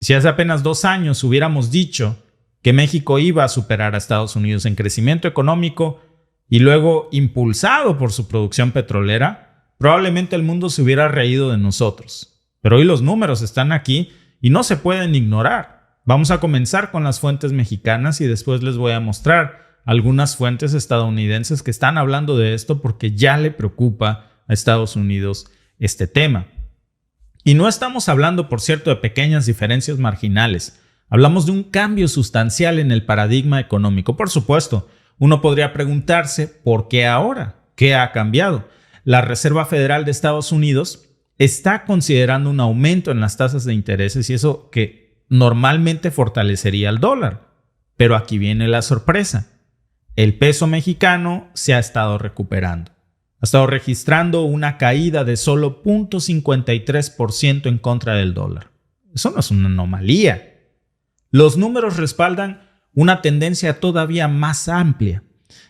Si hace apenas 2 años hubiéramos dicho que México iba a superar a Estados Unidos en crecimiento económico y luego impulsado por su producción petrolera, probablemente el mundo se hubiera reído de nosotros. Pero hoy los números están aquí y no se pueden ignorar. Vamos a comenzar con las fuentes mexicanas y después les voy a mostrar algunas fuentes estadounidenses que están hablando de esto porque ya le preocupa a Estados Unidos este tema. Y no estamos hablando, por cierto, de pequeñas diferencias marginales. Hablamos de un cambio sustancial en el paradigma económico. Por supuesto, uno podría preguntarse ¿por qué ahora? ¿Qué ha cambiado? La Reserva Federal de Estados Unidos está considerando un aumento en las tasas de intereses y eso que normalmente fortalecería el dólar. Pero aquí viene la sorpresa. El peso mexicano se ha estado recuperando. Ha estado registrando una caída de solo 0.53% en contra del dólar. Eso no es una anomalía. Los números respaldan una tendencia todavía más amplia.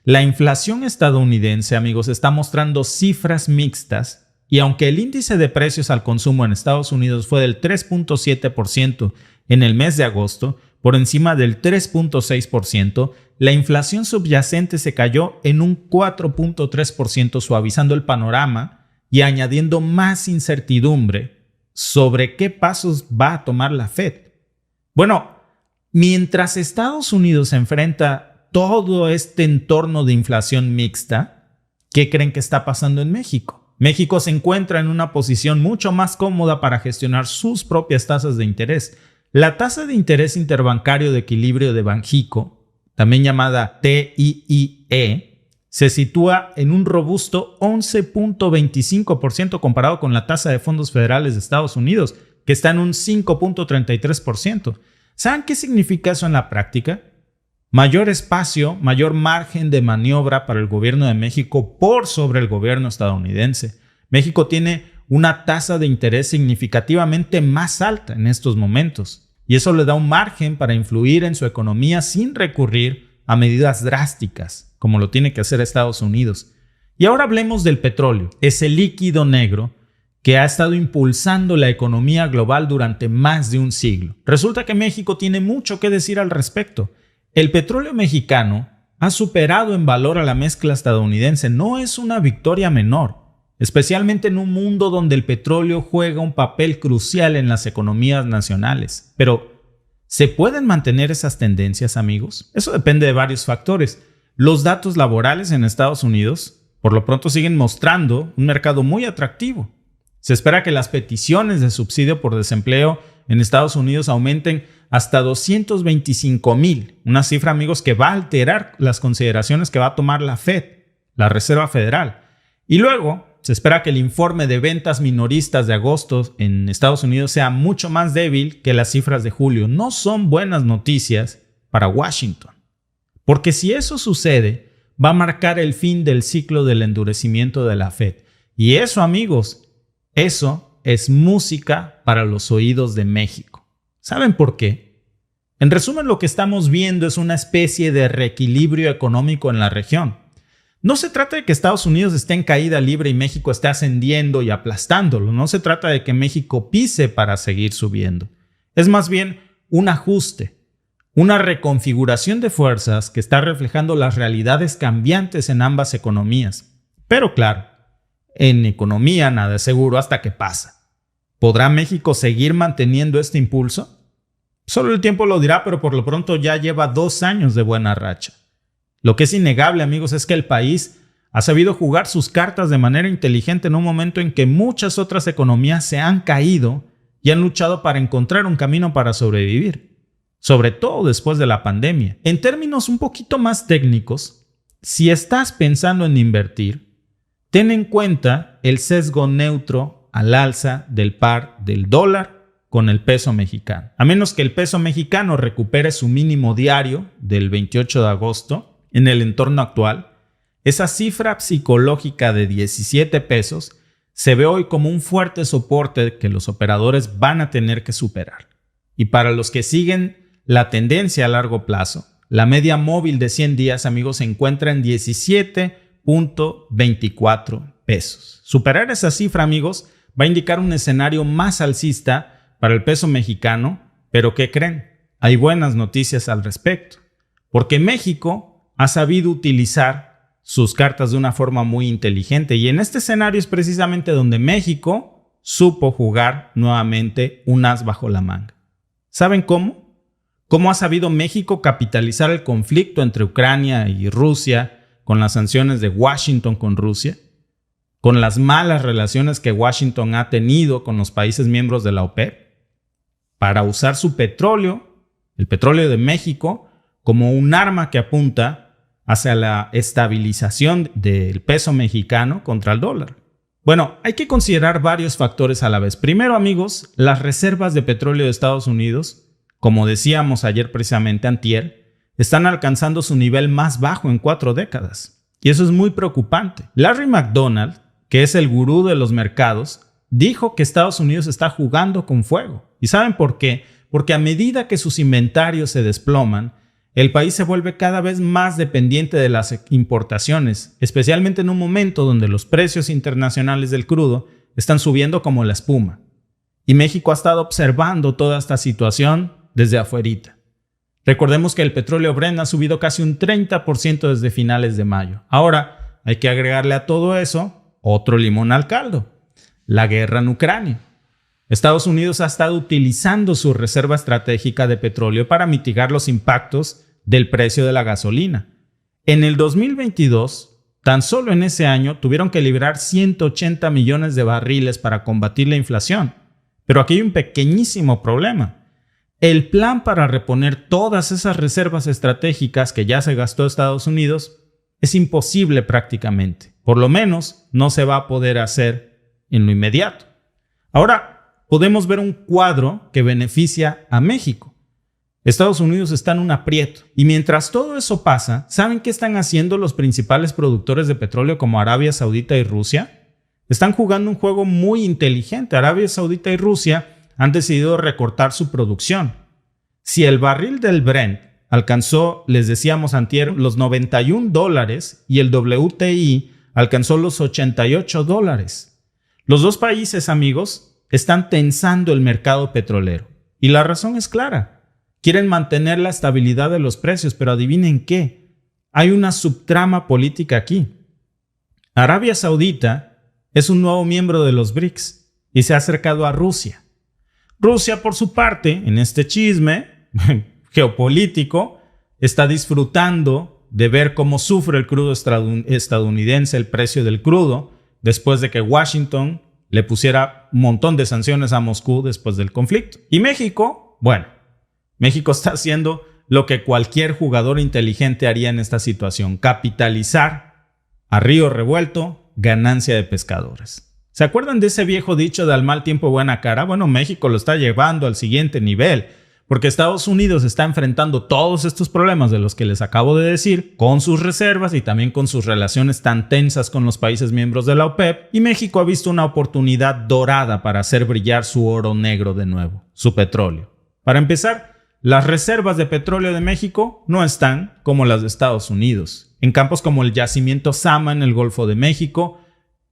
La inflación estadounidense, amigos, está mostrando cifras mixtas y aunque el índice de precios al consumo en Estados Unidos fue del 3.7% en el mes de agosto, por encima del 3.6%, la inflación subyacente se cayó en un 4.3%, suavizando el panorama y añadiendo más incertidumbre sobre qué pasos va a tomar la Fed. Bueno, mientras Estados Unidos enfrenta todo este entorno de inflación mixta, ¿qué creen que está pasando en México? México se encuentra en una posición mucho más cómoda para gestionar sus propias tasas de interés. La tasa de interés interbancario de equilibrio de Banxico, también llamada TIIE, se sitúa en un robusto 11.25% comparado con la tasa de fondos federales de Estados Unidos, que está en un 5.33%. ¿Saben qué significa eso en la práctica? Mayor espacio, mayor margen de maniobra para el gobierno de México por sobre el gobierno estadounidense. México tiene una tasa de interés significativamente más alta en estos momentos. Y eso le da un margen para influir en su economía sin recurrir a medidas drásticas, como lo tiene que hacer Estados Unidos. Y ahora hablemos del petróleo, ese líquido negro que ha estado impulsando la economía global durante más de un siglo. Resulta que México tiene mucho que decir al respecto. El petróleo mexicano ha superado en valor a la mezcla estadounidense. No es una victoria menor, especialmente en un mundo donde el petróleo juega un papel crucial en las economías nacionales. Pero, ¿se pueden mantener esas tendencias, amigos? Eso depende de varios factores. Los datos laborales en Estados Unidos, por lo pronto, siguen mostrando un mercado muy atractivo. Se espera que las peticiones de subsidio por desempleo en Estados Unidos aumenten hasta 225,000, una cifra, amigos, que va a alterar las consideraciones que va a tomar la Fed, la Reserva Federal. Y luego, se espera que el informe de ventas minoristas de agosto en Estados Unidos sea mucho más débil que las cifras de julio. No son buenas noticias para Washington. Porque si eso sucede, va a marcar el fin del ciclo del endurecimiento de la Fed. Y eso, amigos, eso es música para los oídos de México. ¿Saben por qué? En resumen, lo que estamos viendo es una especie de reequilibrio económico en la región. No se trata de que Estados Unidos esté en caída libre y México esté ascendiendo y aplastándolo. No se trata de que México pise para seguir subiendo. Es más bien un ajuste, una reconfiguración de fuerzas que está reflejando las realidades cambiantes en ambas economías. Pero claro, en economía nada es seguro hasta que pasa. ¿Podrá México seguir manteniendo este impulso? Solo el tiempo lo dirá, pero por lo pronto ya lleva 2 años de buena racha. Lo que es innegable, amigos, es que el país ha sabido jugar sus cartas de manera inteligente en un momento en que muchas otras economías se han caído y han luchado para encontrar un camino para sobrevivir, sobre todo después de la pandemia. En términos un poquito más técnicos, si estás pensando en invertir, ten en cuenta el sesgo neutro al alza del par del dólar con el peso mexicano. A menos que el peso mexicano recupere su mínimo diario del 28 de agosto, en el entorno actual, esa cifra psicológica de 17 pesos se ve hoy como un fuerte soporte que los operadores van a tener que superar. Y para los que siguen la tendencia a largo plazo, la media móvil de 100 días, amigos, se encuentra en 17.24 pesos. Superar esa cifra, amigos, va a indicar un escenario más alcista para el peso mexicano Pero ¿qué creen? Hay buenas noticias al respecto, porque México ha sabido utilizar sus cartas de una forma muy inteligente y en este escenario es precisamente donde México supo jugar nuevamente un as bajo la manga. ¿Saben cómo? ¿Cómo ha sabido México capitalizar el conflicto entre Ucrania y Rusia con las sanciones de Washington con Rusia? Con las malas relaciones que Washington ha tenido con los países miembros de la OPEP, para usar su petróleo, el petróleo de México, como un arma que apunta hacia la estabilización del peso mexicano contra el dólar. Bueno, hay que considerar varios factores a la vez. Primero, amigos, las reservas de petróleo de Estados Unidos, como decíamos ayer precisamente antier, están alcanzando su nivel más bajo en 4 décadas. Y eso es muy preocupante. Larry McDonald, que es el gurú de los mercados, dijo que Estados Unidos está jugando con fuego. ¿Y saben por qué? Porque a medida que sus inventarios se desploman, el país se vuelve cada vez más dependiente de las importaciones, especialmente en un momento donde los precios internacionales del crudo están subiendo como la espuma. Y México ha estado observando toda esta situación desde afuerita. Recordemos que el petróleo Brent ha subido casi un 30% desde finales de mayo. Ahora, hay que agregarle a todo eso otro limón al caldo: la guerra en Ucrania. Estados Unidos ha estado utilizando su reserva estratégica de petróleo para mitigar los impactos del precio de la gasolina. En el 2022, tan solo en ese año, tuvieron que liberar 180 millones de barriles para combatir la inflación. Pero aquí hay un pequeñísimo problema. El plan para reponer todas esas reservas estratégicas que ya se gastó Estados Unidos es imposible prácticamente. Por lo menos no se va a poder hacer en lo inmediato. Ahora, podemos ver un cuadro que beneficia a México. Estados Unidos está en un aprieto. Y mientras todo eso pasa, ¿saben qué están haciendo los principales productores de petróleo como Arabia Saudita y Rusia? Están jugando un juego muy inteligente. Arabia Saudita y Rusia han decidido recortar su producción. Si el barril del Brent alcanzó, les decíamos antier, los $91 y el WTI alcanzó los $88. Los dos países, amigos, están tensando el mercado petrolero. Y la razón es clara. Quieren mantener la estabilidad de los precios, pero adivinen qué. Hay una subtrama política aquí. Arabia Saudita es un nuevo miembro de los BRICS y se ha acercado a Rusia. Rusia, por su parte, en este chisme geopolítico, está disfrutando de ver cómo sufre el crudo estadounidense, el precio del crudo, después de que Washington le pusiera un montón de sanciones a Moscú después del conflicto. Y México, bueno, México está haciendo lo que cualquier jugador inteligente haría en esta situación: capitalizar a río revuelto, ganancia de pescadores. ¿Se acuerdan de ese viejo dicho de al mal tiempo buena cara? Bueno, México lo está llevando al siguiente nivel, porque Estados Unidos está enfrentando todos estos problemas de los que les acabo de decir, con sus reservas y también con sus relaciones tan tensas con los países miembros de la OPEP, y México ha visto una oportunidad dorada para hacer brillar su oro negro de nuevo, su petróleo. Para empezar, las reservas de petróleo de México no están como las de Estados Unidos. En campos como el yacimiento Zama en el Golfo de México,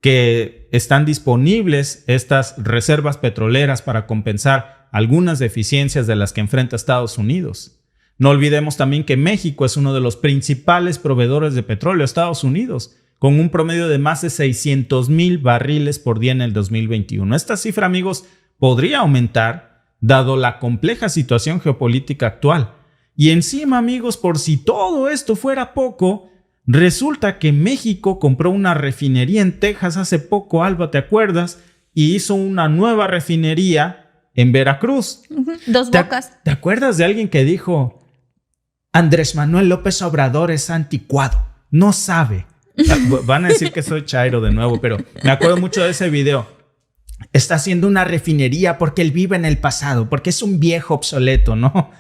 que están disponibles estas reservas petroleras para compensar algunas deficiencias de las que enfrenta Estados Unidos. No olvidemos también que México es uno de los principales proveedores de petróleo a Estados Unidos, con un promedio de más de 600,000 barriles por día en el 2021. Esta cifra, amigos, podría aumentar dado la compleja situación geopolítica actual. Y encima, amigos, por si todo esto fuera poco, resulta que México compró una refinería en Texas hace poco, Alba, ¿te acuerdas? Y hizo una nueva refinería en Veracruz. Dos Bocas. ¿Te acuerdas de alguien que dijo: Andrés Manuel López Obrador es anticuado, no sabe? Van a decir que soy chairo de nuevo, pero me acuerdo mucho de ese video. Está haciendo una refinería porque él vive en el pasado, porque es un viejo obsoleto, ¿no?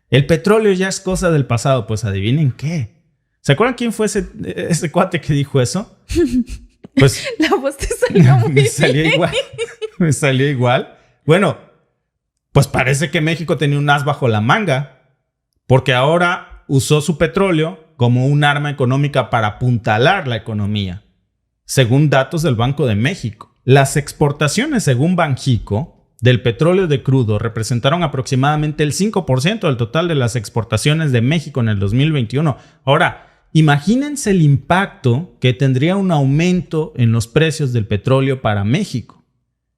El petróleo ya es cosa del pasado. Pues adivinen qué. ¿Se acuerdan quién fue ese cuate que dijo eso? Pues la voz te salió muy me salió bien. igual. Me salió igual. Bueno, pues parece que México tenía un as bajo la manga, porque ahora usó su petróleo como un arma económica para apuntalar la economía. Según datos del Banco de México, las exportaciones, según Banjico, del petróleo de crudo representaron aproximadamente el 5% del total de las exportaciones de México en el 2021. Ahora, imagínense el impacto que tendría un aumento en los precios del petróleo para México.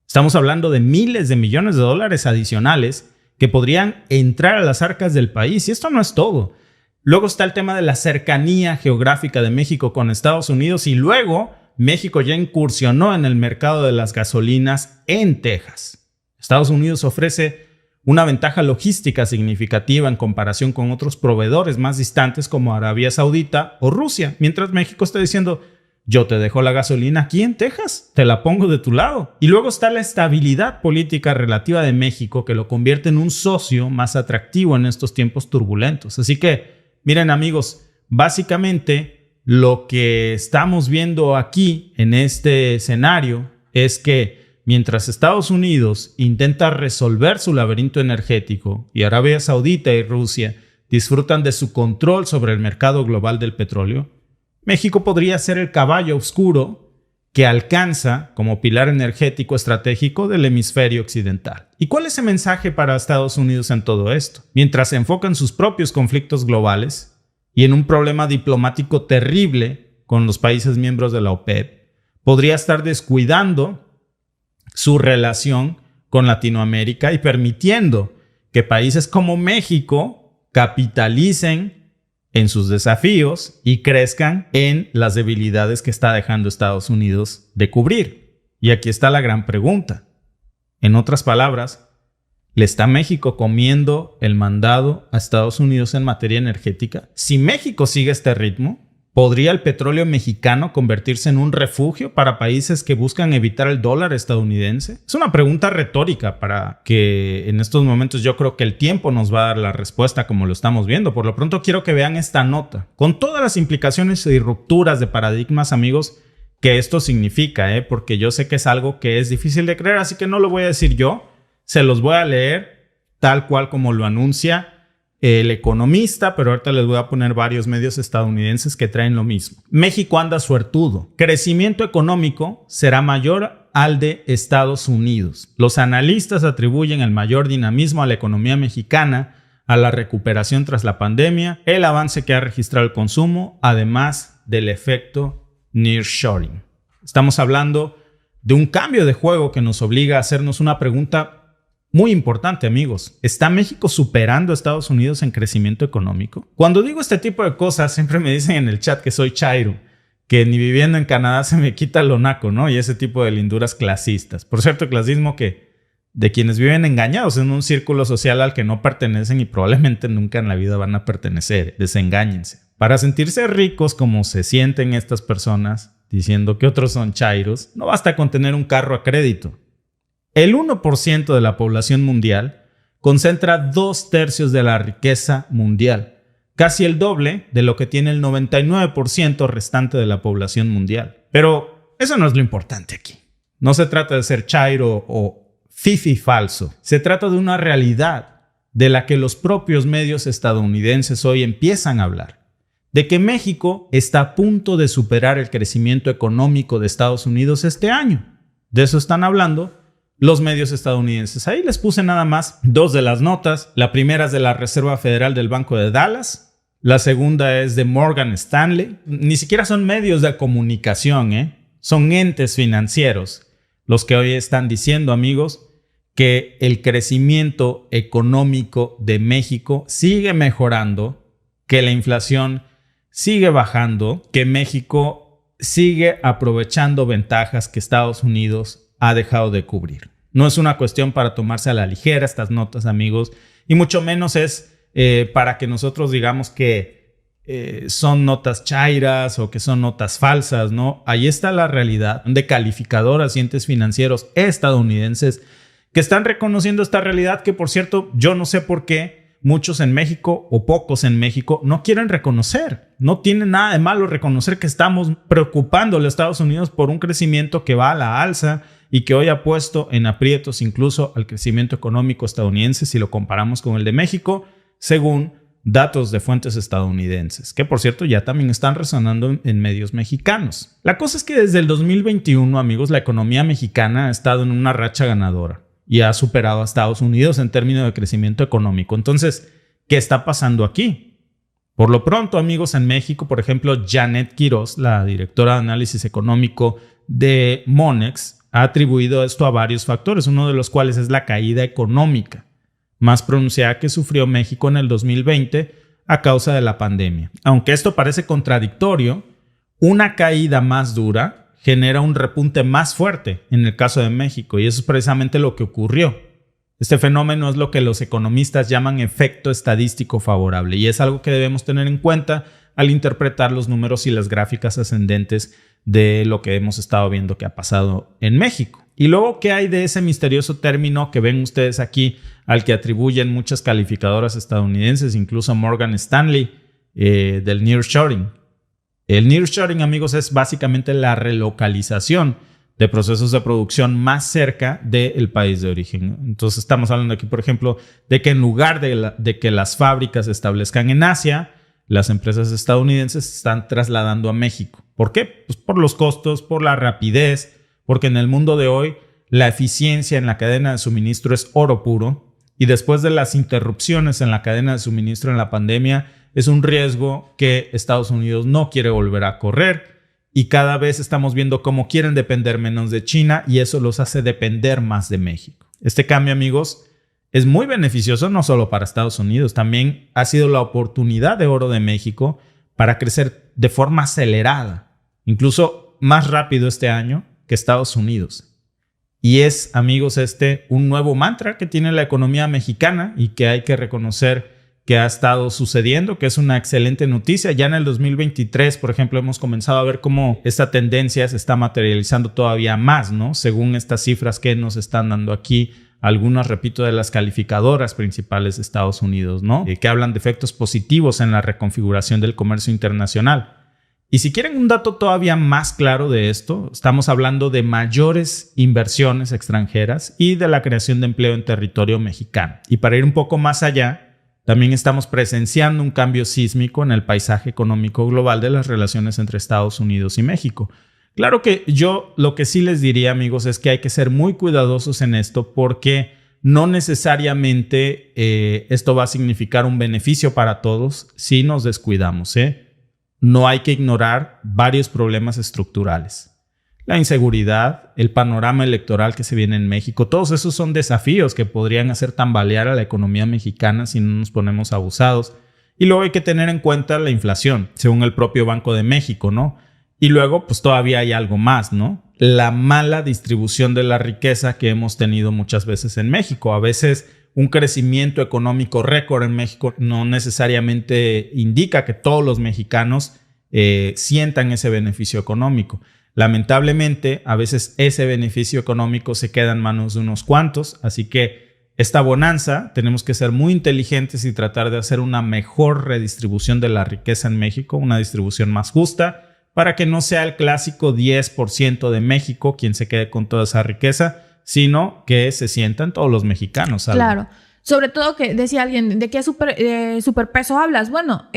Estamos hablando de miles de millones de dólares adicionales que podrían entrar a las arcas del país. Y esto no es todo. Luego está el tema de la cercanía geográfica de México con Estados Unidos y luego México ya incursionó en el mercado de las gasolinas en Texas. Estados Unidos ofrece una ventaja logística significativa en comparación con otros proveedores más distantes como Arabia Saudita o Rusia, mientras México está diciendo, yo te dejo la gasolina aquí en Texas, te la pongo de tu lado. Y luego está la estabilidad política relativa de México que lo convierte en un socio más atractivo en estos tiempos turbulentos. Así que, miren amigos, básicamente lo que estamos viendo aquí en este escenario es que mientras Estados Unidos intenta resolver su laberinto energético y Arabia Saudita y Rusia disfrutan de su control sobre el mercado global del petróleo, México podría ser el caballo oscuro que alcanza como pilar energético estratégico del hemisferio occidental. ¿Y cuál es el mensaje para Estados Unidos en todo esto? Mientras se enfoca en sus propios conflictos globales y en un problema diplomático terrible con los países miembros de la OPEP, podría estar descuidando su relación con Latinoamérica y permitiendo que países como México capitalicen en sus desafíos y crezcan en las debilidades que está dejando Estados Unidos de cubrir. Y aquí está la gran pregunta. En otras palabras, ¿le está México comiendo el mandado a Estados Unidos en materia energética? Si México sigue este ritmo, ¿podría el petróleo mexicano convertirse en un refugio para países que buscan evitar el dólar estadounidense? Es una pregunta retórica para que en estos momentos yo creo que el tiempo nos va a dar la respuesta como lo estamos viendo. Por lo pronto quiero que vean esta nota, con todas las implicaciones y rupturas de paradigmas, amigos, que esto significa, porque yo sé que es algo que es difícil de creer, así que no lo voy a decir yo, se los voy a leer tal cual como lo anuncia El Economista, pero ahorita les voy a poner varios medios estadounidenses que traen lo mismo. México anda suertudo. Crecimiento económico será mayor al de Estados Unidos. Los analistas atribuyen el mayor dinamismo a la economía mexicana, a la recuperación tras la pandemia, el avance que ha registrado el consumo, además del efecto nearshoring. Estamos hablando de un cambio de juego que nos obliga a hacernos una pregunta muy importante, amigos. ¿Está México superando a Estados Unidos en crecimiento económico? Cuando digo este tipo de cosas, siempre me dicen en el chat que soy chairo, que ni viviendo en Canadá se me quita lo naco, ¿no? Y ese tipo de linduras clasistas. Por cierto, clasismo que de quienes viven engañados en un círculo social al que no pertenecen y probablemente nunca en la vida van a pertenecer. Desengáñense. Para sentirse ricos como se sienten estas personas, diciendo que otros son chairos, no basta con tener un carro a crédito. El 1% de la población mundial concentra 2/3 de la riqueza mundial, casi el doble de lo que tiene el 99% restante de la población mundial. Pero eso no es lo importante aquí. No se trata de ser chairo o fifi falso. Se trata de una realidad de la que los propios medios estadounidenses hoy empiezan a hablar. De que México está a punto de superar el crecimiento económico de Estados Unidos este año. De eso están hablando los medios estadounidenses. Ahí les puse nada más 2 de las notas. La primera es de la Reserva Federal del Banco de Dallas. La segunda es de Morgan Stanley. Ni siquiera son medios de comunicación, son entes financieros los que hoy están diciendo, amigos, que el crecimiento económico de México sigue mejorando, que la inflación sigue bajando, que México sigue aprovechando ventajas que Estados Unidos ha dejado de cubrir. No es una cuestión para tomarse a la ligera estas notas, amigos, y mucho menos es para que nosotros digamos que son notas chairas o que son notas falsas, ¿no? Ahí está la realidad de calificadoras y entes financieros estadounidenses que están reconociendo esta realidad que, por cierto, yo no sé por qué muchos en México o pocos en México no quieren reconocer. No tiene nada de malo reconocer que estamos preocupando a los Estados Unidos por un crecimiento que va a la alza y que hoy ha puesto en aprietos incluso al crecimiento económico estadounidense si lo comparamos con el de México, según datos de fuentes estadounidenses, que por cierto ya también están resonando en medios mexicanos. La cosa es que desde el 2021, amigos, la economía mexicana ha estado en una racha ganadora. y ha superado a Estados Unidos en términos de crecimiento económico. Entonces, ¿qué está pasando aquí? Por lo pronto, amigos, en México, por ejemplo, Janet Quiroz, la directora de análisis económico de Monex, ha atribuido esto a varios factores, uno de los cuales es la caída económica más pronunciada que sufrió México en el 2020 a causa de la pandemia. Aunque esto parece contradictorio, una caída más dura genera un repunte más fuerte en el caso de México, y eso es precisamente lo que ocurrió. Este fenómeno es lo que los economistas llaman efecto estadístico favorable, y es algo que debemos tener en cuenta al interpretar los números y las gráficas ascendentes de lo que hemos estado viendo que ha pasado en México. Y luego, ¿qué hay de ese misterioso término que ven ustedes aquí, al que atribuyen muchas calificadoras estadounidenses, incluso Morgan Stanley, del nearshoring? El nearshoring, amigos, es básicamente la relocalización de procesos de producción más cerca del país de origen. Entonces estamos hablando aquí, por ejemplo, de que en lugar de que las fábricas se establezcan en Asia, las empresas estadounidenses se están trasladando a México. ¿Por qué? Pues por los costos, por la rapidez, porque en el mundo de hoy la eficiencia en la cadena de suministro es oro puro, y después de las interrupciones en la cadena de suministro en la pandemia, es un riesgo que Estados Unidos no quiere volver a correr, y cada vez estamos viendo cómo quieren depender menos de China, y eso los hace depender más de México. Este cambio, amigos, es muy beneficioso no solo para Estados Unidos, también ha sido la oportunidad de oro de México para crecer de forma acelerada, incluso más rápido este año que Estados Unidos. Y es, amigos, un nuevo mantra que tiene la economía mexicana y que hay que reconocer que ha estado sucediendo, que es una excelente noticia. Ya en el 2023, por ejemplo, hemos comenzado a ver cómo esta tendencia se está materializando todavía más, ¿no? Según estas cifras que nos están dando aquí, algunas, repito, de las calificadoras principales de Estados Unidos, ¿no? Que hablan de efectos positivos en la reconfiguración del comercio internacional. Y si quieren un dato todavía más claro de esto, estamos hablando de mayores inversiones extranjeras y de la creación de empleo en territorio mexicano. Y para ir un poco más allá, también estamos presenciando un cambio sísmico en el paisaje económico global de las relaciones entre Estados Unidos y México. Claro que yo lo que sí les diría, amigos, es que hay que ser muy cuidadosos en esto, porque no necesariamente esto va a significar un beneficio para todos si nos descuidamos, No hay que ignorar varios problemas estructurales. La inseguridad, el panorama electoral que se viene en México, todos esos son desafíos que podrían hacer tambalear a la economía mexicana si no nos ponemos abusados. Y luego hay que tener en cuenta la inflación, según el propio Banco de México, ¿no? Y luego, pues todavía hay algo más, ¿no? La mala distribución de la riqueza que hemos tenido muchas veces en México. A veces un crecimiento económico récord en México no necesariamente indica que todos los mexicanos sientan ese beneficio económico. Lamentablemente, a veces ese beneficio económico se queda en manos de unos cuantos, así que esta bonanza tenemos que ser muy inteligentes y tratar de hacer una mejor redistribución de la riqueza en México, una distribución más justa, para que no sea el clásico 10% de México quien se quede con toda esa riqueza, sino que se sientan todos los mexicanos. ¿Sabes? Claro. Sobre todo que decía alguien, ¿de qué superpeso hablas? Bueno,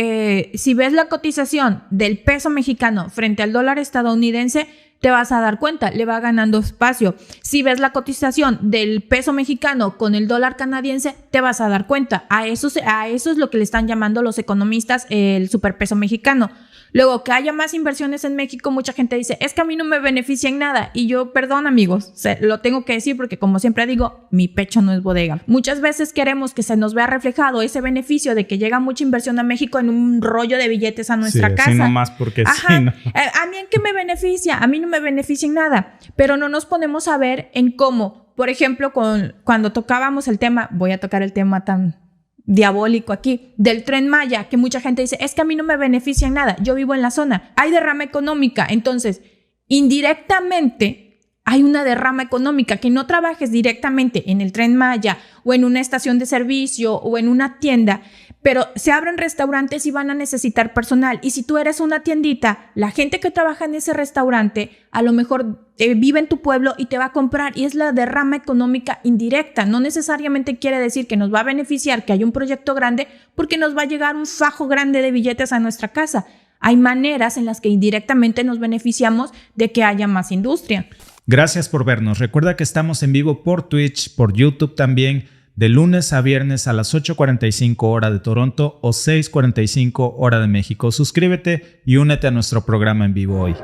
si ves la cotización del peso mexicano frente al dólar estadounidense, te vas a dar cuenta, le va ganando espacio. Si ves la cotización del peso mexicano con el dólar canadiense, te vas a dar cuenta. A eso es lo que le están llamando los economistas el superpeso mexicano. Luego, que haya más inversiones en México, mucha gente dice, es que a mí no me beneficia en nada. Y yo, perdón, amigos, lo tengo que decir porque, como siempre digo, mi pecho no es bodega. Muchas veces queremos que se nos vea reflejado ese beneficio de que llega mucha inversión a México en un rollo de billetes a nuestra casa. Sí, nomás porque Ajá. sí, ¿no? ¿A mí en qué me beneficia? A mí no me beneficia en nada. Pero no nos ponemos a ver en cómo, por ejemplo, cuando tocábamos el tema, voy a tocar el tema tan diabólico aquí, del Tren Maya, que mucha gente dice, es que a mí no me beneficia en nada, yo vivo en la zona, hay derrama económica, entonces indirectamente hay una derrama económica, que no trabajes directamente en el Tren Maya o en una estación de servicio o en una tienda, pero se abren restaurantes y van a necesitar personal, y si tú eres una tiendita, la gente que trabaja en ese restaurante a lo mejor vive en tu pueblo y te va a comprar, y es la derrama económica indirecta. No necesariamente quiere decir que nos va a beneficiar que haya un proyecto grande, porque nos va a llegar un fajo grande de billetes a nuestra casa. hay maneras en las que indirectamente nos beneficiamos de que haya más industria. Gracias por vernos. Recuerda que estamos en vivo por Twitch, por YouTube también, de lunes a viernes a las 8:45 hora de Toronto o 6:45 hora de México. Suscríbete y únete a nuestro programa en vivo hoy.